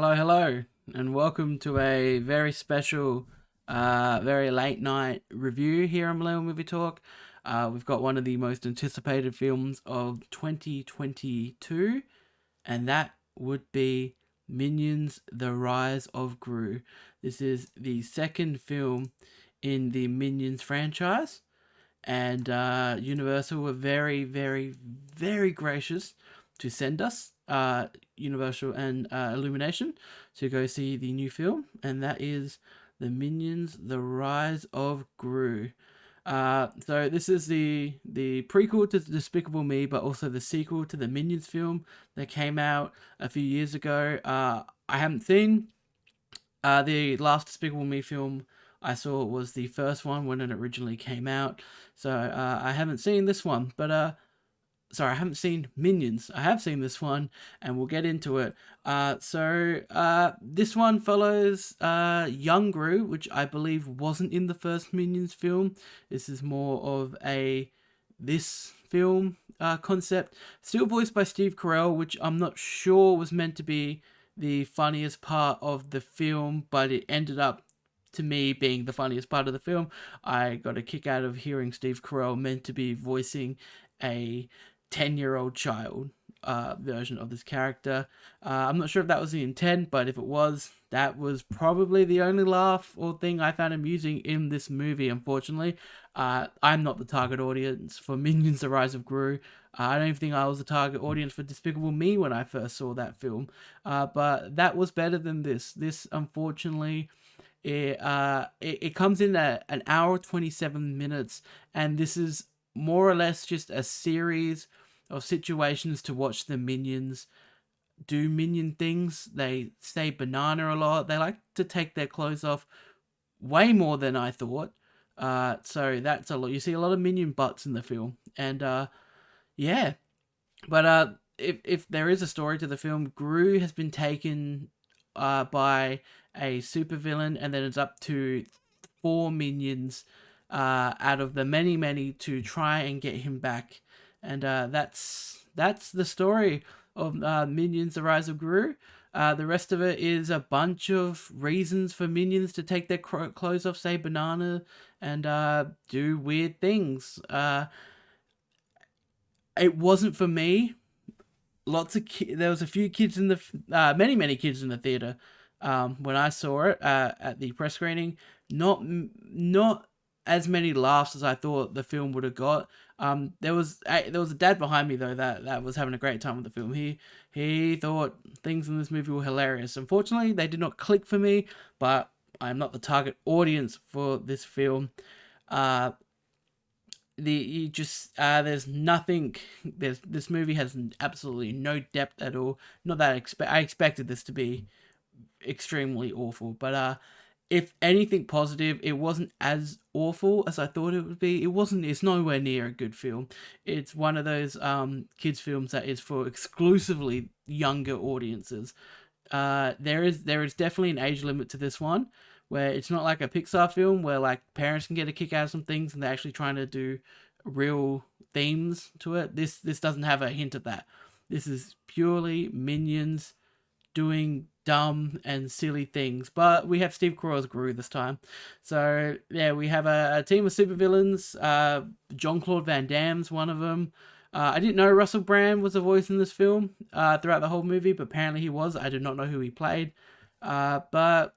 Hello, hello, and welcome to a very special, very late night review here on Millennial Movie Talk. We've got one of the most anticipated films of 2022, and that would be Minions: The Rise of Gru. This is the second film in the Minions franchise, and Universal were very, very, very gracious to send us Universal and Illumination to go see the new film, and that is the Minions: The Rise of Gru. So this is the prequel to Despicable Me, but also the sequel to the Minions film that came out a few years ago. I haven't seen the last Despicable Me film. I saw was the first one when it originally came out, so I haven't seen this one. But sorry, I haven't seen Minions. I have seen this one, and we'll get into it. This one follows young Gru, which I believe wasn't in the first Minions film. This is more of this film concept. Still voiced by Steve Carell, which I'm not sure was meant to be the funniest part of the film, but it ended up to me being the funniest part of the film. I got a kick out of hearing Steve Carell meant to be voicing a 10-year-old child version of this character. I'm not sure if that was the intent, but if it was, that was probably the only laugh or thing I found amusing in this movie, unfortunately. I'm not the target audience for Minions: The Rise of Gru. I don't even think I was the target audience for Despicable Me when I first saw that film. But that was better than this. This, unfortunately, it comes in at an hour 27 minutes, and this is more or less just a series of situations to watch the minions do minion things. They say banana a lot. They like to take their clothes off way more than I thought. So that's a lot. You see a lot of minion butts in the film, and yeah. But if there is a story to the film, Gru has been taken by a supervillain, and then it's up to 4 minions out of the many to try and get him back, and that's the story of Minions: The Rise of Gru. The rest of it is a bunch of reasons for minions to take their clothes off, say banana, and do weird things. It wasn't for me. There was a few kids in the many kids in the theater when I saw it at the press screening. Not as many laughs as I thought the film would have got. There was a dad behind me though that was having a great time with the film. He thought things in this movie were hilarious. Unfortunately, they did not click for me, but I'm not the target audience for this film. There's nothing. This movie has absolutely no depth at all. Not that I expected this to be extremely awful, but if anything positive, it wasn't as awful as I thought it would be. It's nowhere near a good film. It's one of those kids films that is for exclusively younger audiences. There is definitely an age limit to this one, where it's not like a Pixar film where like parents can get a kick out of some things and they're actually trying to do real themes to it. This doesn't have a hint of that. This is purely minions doing dumb and silly things, but we have Steve Carell's Gru this time. So yeah, we have a team of supervillains. Jean-Claude Van Damme's one of them. I didn't know Russell Brand was a voice in this film throughout the whole movie, but apparently he was. I did not know who he played. But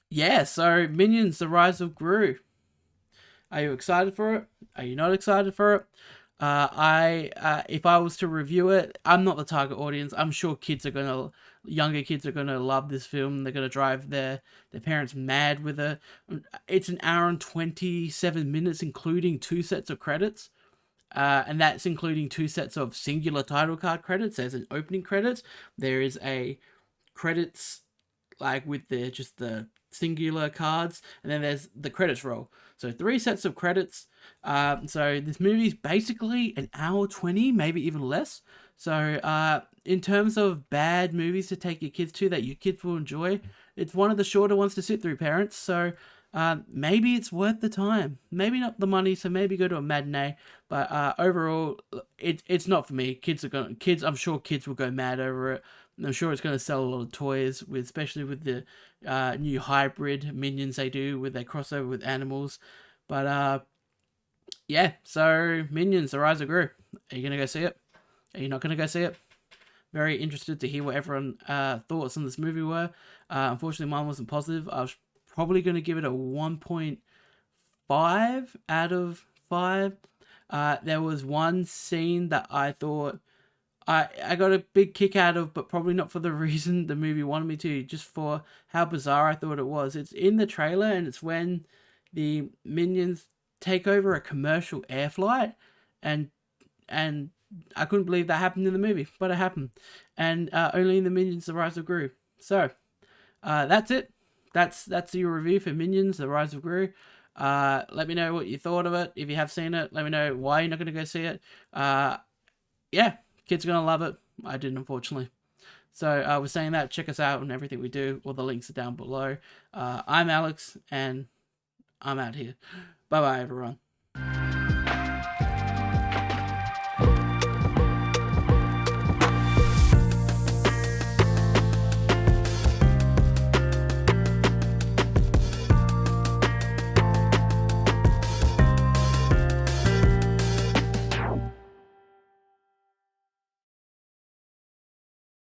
yeah, so Minions: The Rise of Gru. Are you excited for it? Are you not excited for it? If I was to review it, I'm not the target audience. I'm sure younger kids are gonna love this film. They're gonna drive their parents mad with it. It's an hour and 27 minutes, including 2 sets of credits. And that's including 2 sets of singular title card credits. There's an opening credits. There is a credits like with just the singular cards, and then there's the credits roll. So 3 sets of credits. So this movie's basically an hour 20, maybe even less. So in terms of bad movies to take your kids to that your kids will enjoy, it's one of the shorter ones to sit through, parents. So maybe it's worth the time. Maybe not the money, so maybe go to a matinee. But overall, it's not for me. Kids, I'm sure kids will go mad over it. I'm sure it's going to sell a lot of toys, with especially with the new hybrid minions they do with their crossover with animals. But yeah, so Minions: The Rise of Gru. Are you gonna go see it? Are you not gonna go see it? Very interested to hear what everyone thoughts on this movie were. Unfortunately, mine wasn't positive. I was probably going to give it a 1.5 out of 5. There was one scene that I thought I got a big kick out of, but probably not for the reason the movie wanted me to, just for how bizarre I thought it was. It's in the trailer, and it's when the minions take over a commercial air flight, and and I couldn't believe that happened in the movie, but it happened, and only in the Minions: The Rise of Gru. So that's it. That's your review for Minions: The Rise of Gru. Let me know what you thought of it. If you have seen it, let me know why you're not going to go see it. Yeah, kids are going to love it. I didn't, unfortunately. So we're saying that. Check us out on everything we do. All the links are down below. I'm Alex, and I'm out here. Bye-bye, everyone.